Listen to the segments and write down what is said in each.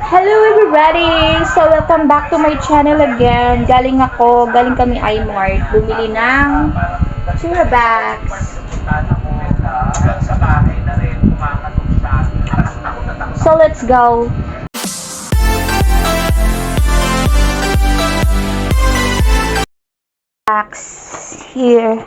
Hello everybody! So welcome back to my channel again. Galing kami iMart. Bumili ng Turabax. So let's go! Here.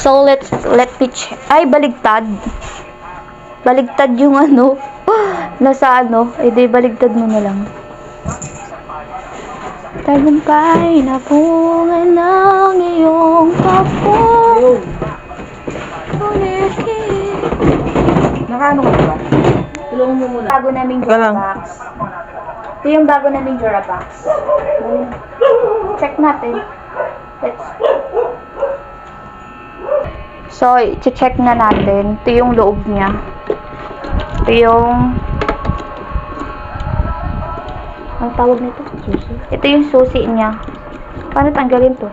So let me check. Ay, baligtad. Baligtad yung ano. Nasa ano. Eh, di baligtad mo na lang. Tagumpay na bunga ng iyong kapo. Nakaano ka ba? Tulungan mo muna. Bago naming Durabox. Ito yung bago naming Durabox. Check natin. So, i-check na natin. Ito yung loob niya. Ito yung... Ang tawag nito? Susi? Ito yung susi niya. Paano tanggalin to?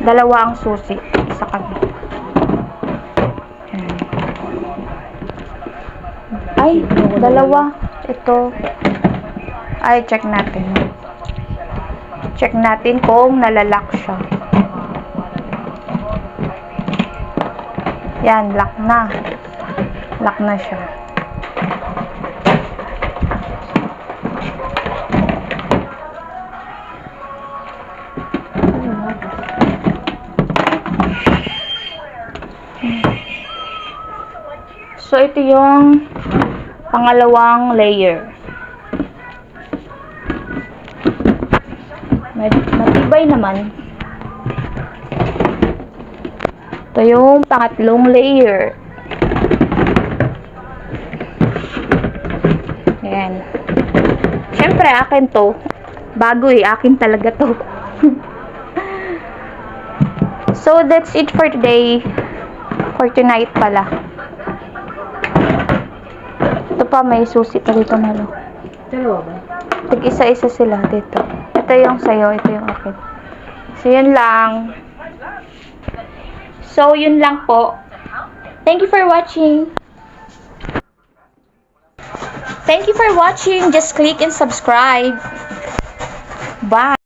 Dalawa ang susi sa kanya. Ay, dalawa. Ito. Ay, check natin. Check natin kung nalalak siya. Yan, lock na. Lock na siya. So, ito yung pangalawang layer. Matibay naman. Ito yung pangatlong layer. Ayan. Siyempre, akin to. Bago eh. Akin talaga to. So, that's it for today. For tonight pala. Ito pa, may susi pa dito malo. Dalawa ba? Tig-isa-isa sila dito. Ito yung sayo, ito yung akin. So, yun lang. So, yun lang po. Thank you for watching. Thank you for watching. Just click and subscribe. Bye.